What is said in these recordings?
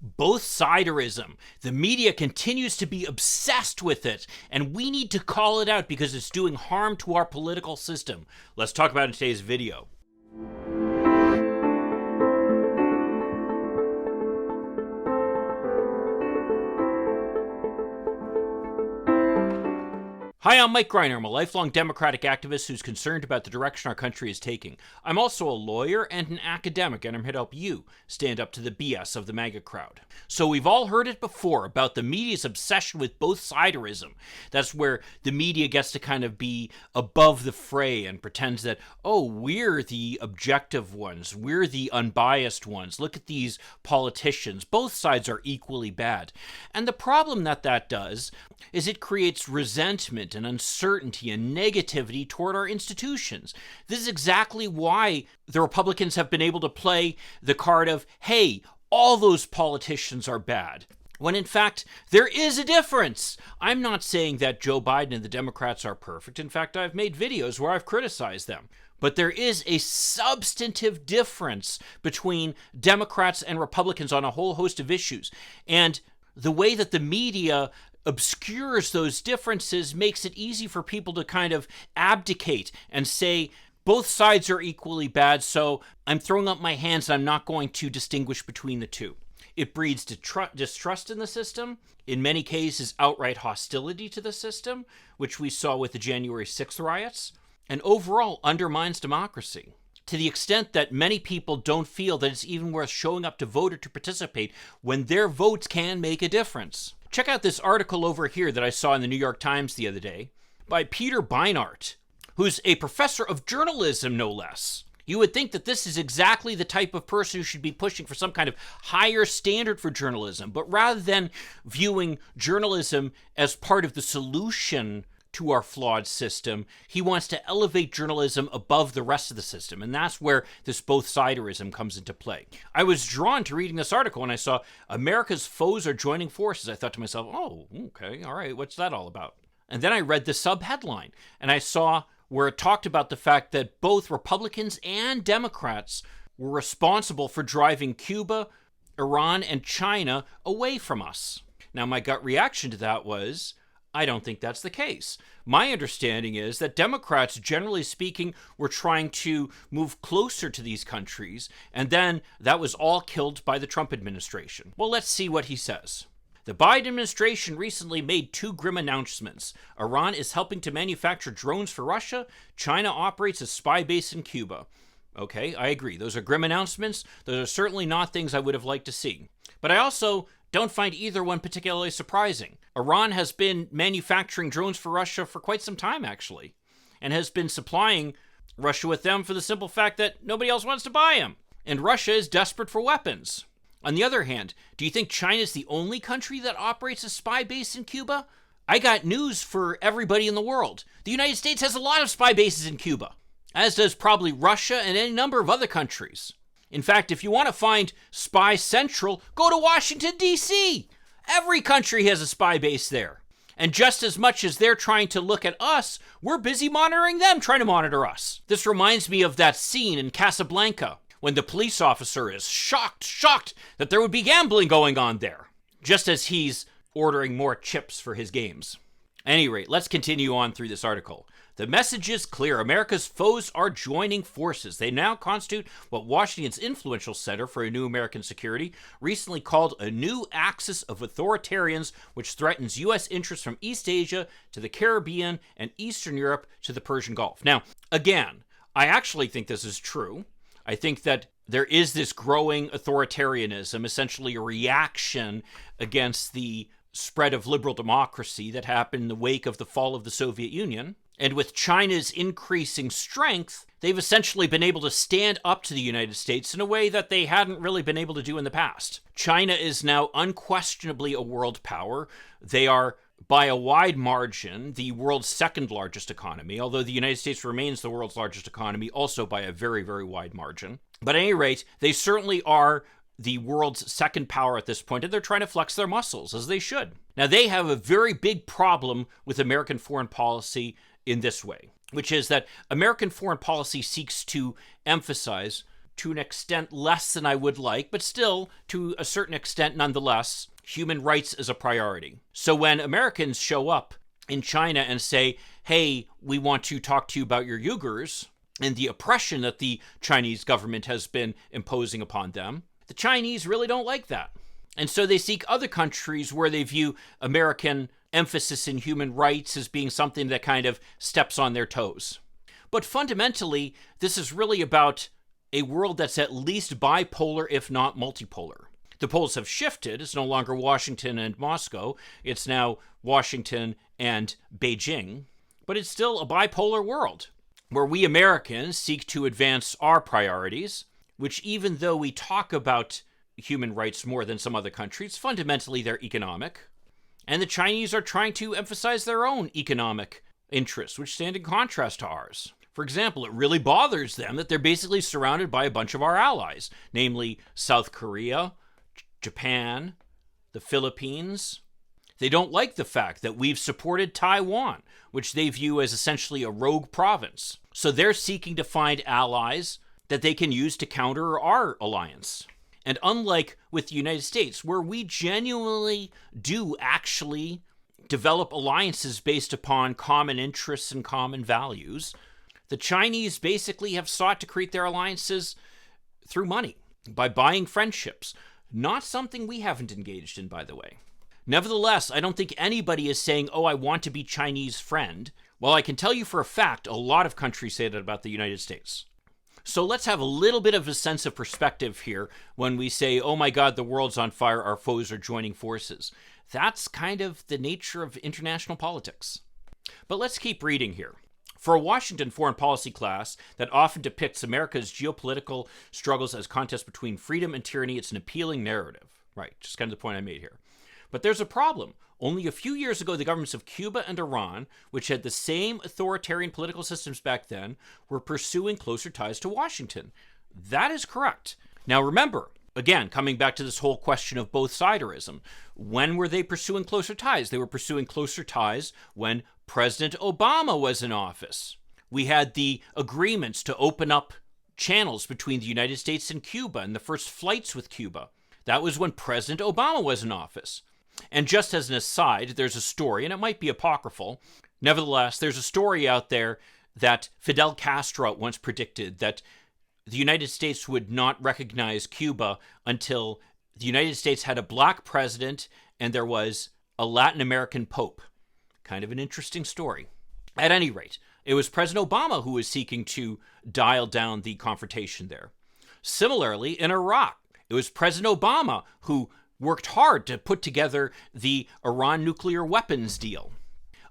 both-siderism. The media continues to be obsessed with it, and we need to call it out because it's doing harm to our political system. Let's talk about it in today's video. Hi, I'm Mike Greiner. I'm a lifelong Democratic activist who's concerned about the direction our country is taking. I'm also a lawyer and an academic, and I'm here to help you stand up to the BS of the MAGA crowd. So we've all heard it before about the media's obsession with both-siderism. That's where the media gets to kind of be above the fray and pretends that, oh, we're the objective ones. We're the unbiased ones. Look at these politicians. Both sides are equally bad. And the problem that does is it creates resentment and uncertainty and negativity toward our institutions. This is exactly why the Republicans have been able to play the card of, hey, all those politicians are bad, when in fact there is a difference. I'm not saying that Joe Biden and the Democrats are perfect. In fact, I've made videos where I've criticized them. But there is a substantive difference between Democrats and Republicans on a whole host of issues. And the way that the media obscures those differences makes it easy for people to kind of abdicate and say, both sides are equally bad, so I'm throwing up my hands and I'm not going to distinguish between the two. It breeds distrust in the system, in many cases outright hostility to the system, which we saw with the January 6th riots, and overall undermines democracy, to the extent that many people don't feel that it's even worth showing up to vote or to participate when their votes can make a difference. Check out this article over here that I saw in the New York Times the other day by Peter Beinart, who's a professor of journalism, no less. You would think that this is exactly the type of person who should be pushing for some kind of higher standard for journalism, but rather than viewing journalism as part of the solution to our flawed system, he wants to elevate journalism above the rest of the system, and that's where this both-siderism comes into play. I was drawn to reading this article when I saw America's foes are joining forces. I thought to myself, oh, okay, all right, what's that all about? And then I read the sub-headline, and I saw where it talked about the fact that both Republicans and Democrats were responsible for driving Cuba, Iran, and China away from us. Now, my gut reaction to that was, I don't think that's the case. My understanding is that Democrats, generally speaking, were trying to move closer to these countries, and then that was all killed by the Trump administration. Well, let's see what he says. The Biden administration recently made two grim announcements. Iran is helping to manufacture drones for Russia. China operates a spy base in Cuba. Okay, I agree. Those are grim announcements. Those are certainly not things I would have liked to see. But I also don't find either one particularly surprising. Iran has been manufacturing drones for Russia for quite some time, actually, and has been supplying Russia with them for the simple fact that nobody else wants to buy them. And Russia is desperate for weapons. On the other hand, do you think China is the only country that operates a spy base in Cuba? I got news for everybody in the world. The United States has a lot of spy bases in Cuba, as does probably Russia and any number of other countries. In fact, if you want to find Spy Central, go to Washington, D.C. Every country has a spy base there. And just as much as they're trying to look at us, we're busy monitoring them, trying to monitor us. This reminds me of that scene in Casablanca when the police officer is shocked that there would be gambling going on there, just as he's ordering more chips for his games. At any rate, let's continue on through this article. The message is clear. America's foes are joining forces. They now constitute what Washington's influential Center for a New American Security recently called a new axis of authoritarians, which threatens U.S. interests from East Asia to the Caribbean and Eastern Europe to the Persian Gulf. Now, again, I actually think this is true. I think that there is this growing authoritarianism, essentially a reaction against the spread of liberal democracy that happened in the wake of the fall of the Soviet Union. And with China's increasing strength, they've essentially been able to stand up to the United States in a way that they hadn't really been able to do in the past. China is now unquestionably a world power. They are, by a wide margin, the world's second largest economy, although the United States remains the world's largest economy, also by a very, very wide margin. But at any rate, they certainly are the world's second power at this point, and they're trying to flex their muscles, as they should. Now, they have a very big problem with American foreign policy in this way, which is that American foreign policy seeks to emphasize to an extent less than I would like, but still, to a certain extent nonetheless, human rights is a priority. So when Americans show up in China and say, hey, we want to talk to you about your Uyghurs and the oppression that the Chinese government has been imposing upon them, the Chinese really don't like that. And so they seek other countries where they view American emphasis in human rights as being something that kind of steps on their toes. But fundamentally, this is really about a world that's at least bipolar, if not multipolar. The poles have shifted. It's no longer Washington and Moscow. It's now Washington and Beijing. But it's still a bipolar world where we Americans seek to advance our priorities, which even though we talk about human rights more than some other countries, fundamentally they're economic. And the Chinese are trying to emphasize their own economic interests, which stand in contrast to ours. For example, it really bothers them that they're basically surrounded by a bunch of our allies, namely South Korea, Japan, the Philippines. They don't like the fact that we've supported Taiwan, which they view as essentially a rogue province. So they're seeking to find allies that they can use to counter our alliance. And unlike with the United States, where we genuinely do actually develop alliances based upon common interests and common values, the Chinese basically have sought to create their alliances through money, by buying friendships. Not something we haven't engaged in, by the way. Nevertheless, I don't think anybody is saying, oh, I want to be Chinese friend. Well, I can tell you for a fact, a lot of countries say that about the United States. So let's have a little bit of a sense of perspective here when we say, oh my God, the world's on fire, our foes are joining forces. That's kind of the nature of international politics. But let's keep reading here. For a Washington foreign policy class that often depicts America's geopolitical struggles as contests between freedom and tyranny, it's an appealing narrative. Right, just kind of the point I made here. But there's a problem. Only a few years ago, the governments of Cuba and Iran, which had the same authoritarian political systems back then, were pursuing closer ties to Washington. That is correct. Now remember, again, coming back to this whole question of both-siderism, when were they pursuing closer ties? They were pursuing closer ties when President Obama was in office. We had the agreements to open up channels between the United States and Cuba and the first flights with Cuba. That was when President Obama was in office. And just as an aside, there's a story, and it might be apocryphal. Nevertheless, there's a story out there that Fidel Castro once predicted that the United States would not recognize Cuba until the United States had a black president and there was a Latin American pope. Kind of an interesting story. At any rate, it was President Obama who was seeking to dial down the confrontation there. Similarly, in Iraq, it was President Obama who worked hard to put together the Iran nuclear weapons deal.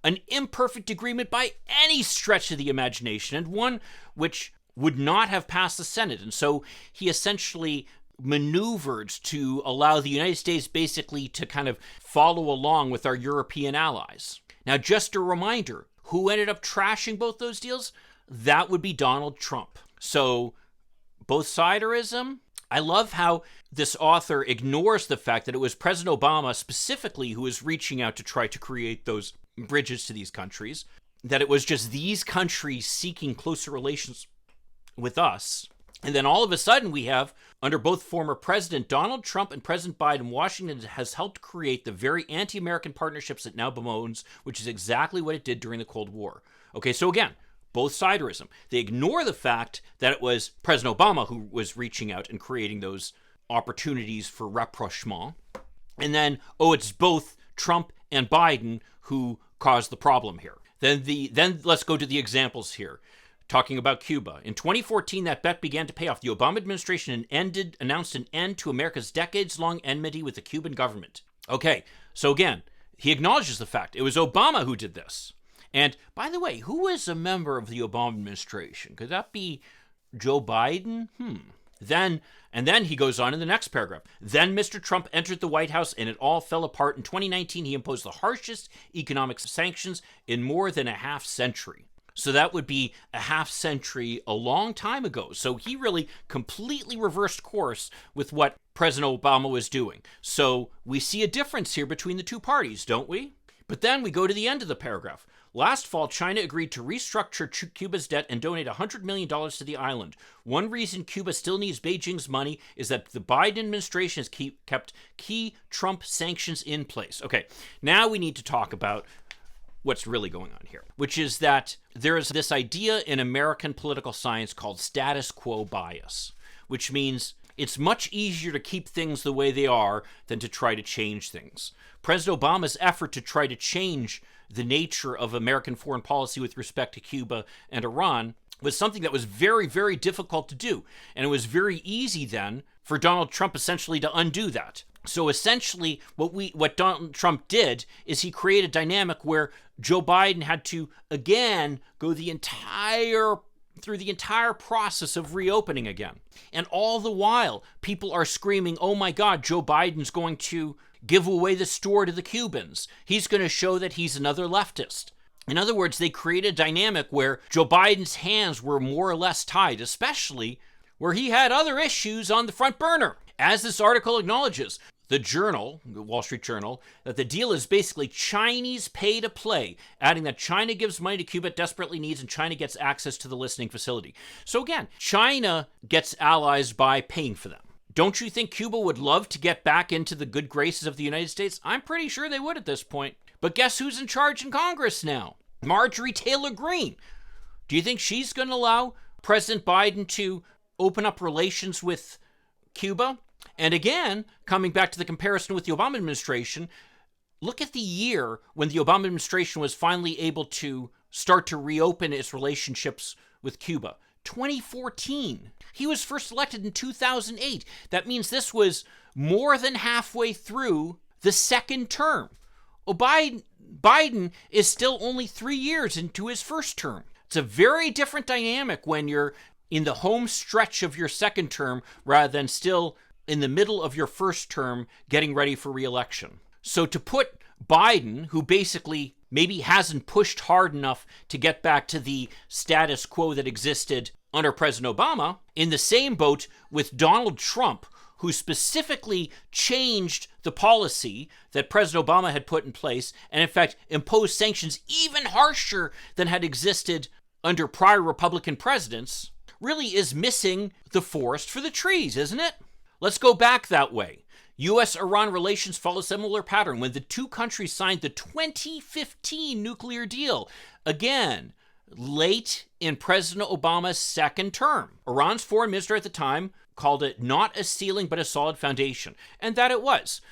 An imperfect agreement by any stretch of the imagination, and one which would not have passed the Senate. And so he essentially maneuvered to allow the United States basically to kind of follow along with our European allies. Now, just a reminder, who ended up trashing both those deals? That would be Donald Trump. So, both-siderism? I love how this author ignores the fact that it was President Obama specifically who was reaching out to try to create those bridges to these countries, that it was just these countries seeking closer relations with us. And then all of a sudden we have, under both former President Donald Trump and President Biden, Washington has helped create the very anti-American partnerships it now bemoans, which is exactly what it did during the Cold War. Okay, so again, both-siderism. They ignore the fact that it was President Obama who was reaching out and creating those opportunities for rapprochement. And then, oh, it's both Trump and Biden who caused the problem here. Then let's go to the examples here. Talking about Cuba. In 2014, that bet began to pay off. The Obama administration announced an end to America's decades-long enmity with the Cuban government. Okay, so again, he acknowledges the fact it was Obama who did this. And by the way, who is a member of the Obama administration? Could that be Joe Biden? Then he goes on in the next paragraph. Then Mr. Trump entered the White House and it all fell apart. In 2019, he imposed the harshest economic sanctions in more than a half century. So that would be a half century, a long time ago. So he really completely reversed course with what President Obama was doing. So we see a difference here between the two parties, don't we? But then we go to the end of the paragraph. Last fall, China agreed to restructure Cuba's debt and donate $100 million to the island. One reason Cuba still needs Beijing's money is that the Biden administration has kept key Trump sanctions in place. Okay, now we need to talk about what's really going on here, which is that there is this idea in American political science called status quo bias, which means it's much easier to keep things the way they are than to try to change things. President Obama's effort to try to change the nature of American foreign policy with respect to Cuba and Iran was something that was very, very difficult to do. And it was very easy then for Donald Trump essentially to undo that. So essentially what Donald Trump did is he created a dynamic where Joe Biden had to, again, go through the entire process of reopening again. And all the while, people are screaming, oh my God, Joe Biden's going to give away the store to the Cubans. He's going to show that he's another leftist. In other words, they created a dynamic where Joe Biden's hands were more or less tied, especially where he had other issues on the front burner. As this article acknowledges, the Wall Street Journal, that the deal is basically Chinese pay to play, adding that China gives money to Cuba it desperately needs and China gets access to the listening facility. So again, China gets allies by paying for them. Don't you think Cuba would love to get back into the good graces of the United States? I'm pretty sure they would at this point. But guess who's in charge in Congress now? Marjorie Taylor Greene. Do you think she's going to allow President Biden to open up relations with Cuba? And again, coming back to the comparison with the Obama administration, look at the year when the Obama administration was finally able to start to reopen its relationships with Cuba. 2014. He was first elected in 2008. That means this was more than halfway through the second term. Biden is still only 3 years into his first term. It's a very different dynamic when you're in the home stretch of your second term rather than still in the middle of your first term getting ready for re-election. So to put Biden, who basically maybe hasn't pushed hard enough to get back to the status quo that existed under President Obama, in the same boat with Donald Trump, who specifically changed the policy that President Obama had put in place and, in fact, imposed sanctions even harsher than had existed under prior Republican presidents, really is missing the forest for the trees, isn't it? Let's go back that way. U.S.-Iran relations follow a similar pattern when the two countries signed the 2015 nuclear deal. Again, late in President Obama's second term. Iran's foreign minister at the time called it not a ceiling but a solid foundation. And that it was.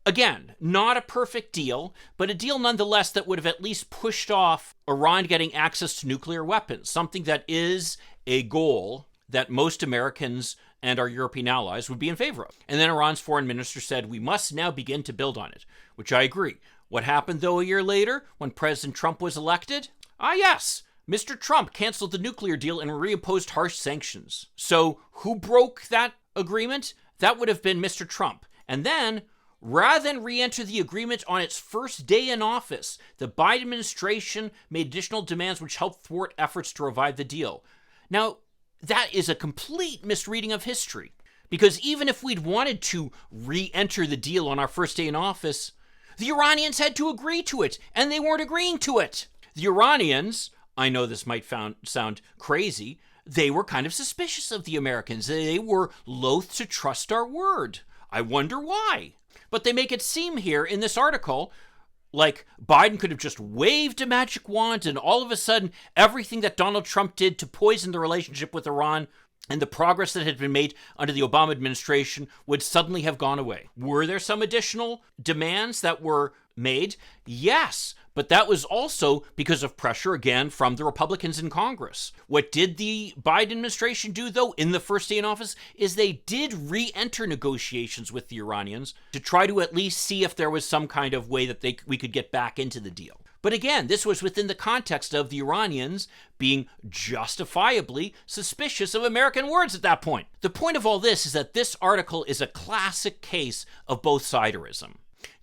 Again, not a perfect deal, but a deal nonetheless that would have at least pushed off Iran getting access to nuclear weapons, something that is a goal that most Americans and our European allies would be in favor of. And then Iran's foreign minister said, we must now begin to build on it, which I agree. What happened, though, a year later when President Trump was elected? Yes, Mr. Trump canceled the nuclear deal and reimposed harsh sanctions. So who broke that agreement? That would have been Mr. Trump. And then, rather than re-enter the agreement on its first day in office, the Biden administration made additional demands which helped thwart efforts to revive the deal. Now, that is a complete misreading of history, because even if we'd wanted to re-enter the deal on our first day in office, the Iranians had to agree to it, and they weren't agreeing to it. The Iranians, I know this might sound crazy, they were kind of suspicious of the Americans. They were loath to trust our word. I wonder why. But they make it seem here in this article like Biden could have just waved a magic wand and all of a sudden everything that Donald Trump did to poison the relationship with Iran and the progress that had been made under the Obama administration would suddenly have gone away. Were there some additional demands that were made? Yes, but that was also because of pressure, again, from the Republicans in Congress. What did the Biden administration do, though, in the first day in office, is they did re-enter negotiations with the Iranians to try to at least see if there was some kind of way that we could get back into the deal. But again, this was within the context of the Iranians being justifiably suspicious of American words at that point. The point of all this is that this article is a classic case of both-siderism.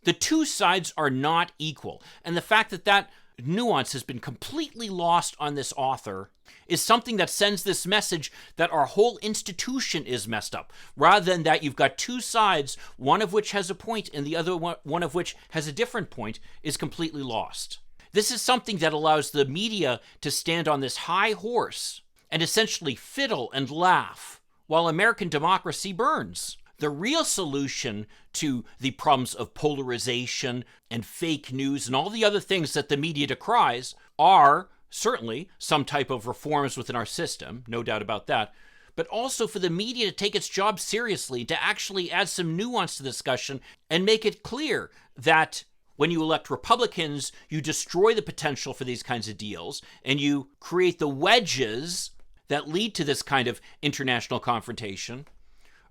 The two sides are not equal, and the fact that that nuance has been completely lost on this author is something that sends this message that our whole institution is messed up, rather than that you've got two sides, one of which has a point and the other one of which has a different point, is completely lost. This is something that allows the media to stand on this high horse and essentially fiddle and laugh while American democracy burns. The real solution to the problems of polarization and fake news and all the other things that the media decries are certainly some type of reforms within our system, no doubt about that, but also for the media to take its job seriously, to actually add some nuance to the discussion and make it clear that when you elect Republicans, you destroy the potential for these kinds of deals and you create the wedges that lead to this kind of international confrontation,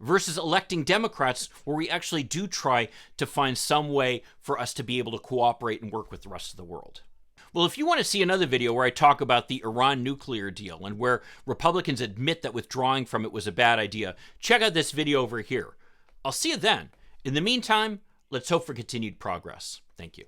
versus electing Democrats where we actually do try to find some way for us to be able to cooperate and work with the rest of the world. Well, if you want to see another video where I talk about the Iran nuclear deal and where Republicans admit that withdrawing from it was a bad idea, check out this video over here. I'll see you then. In the meantime, let's hope for continued progress. Thank you.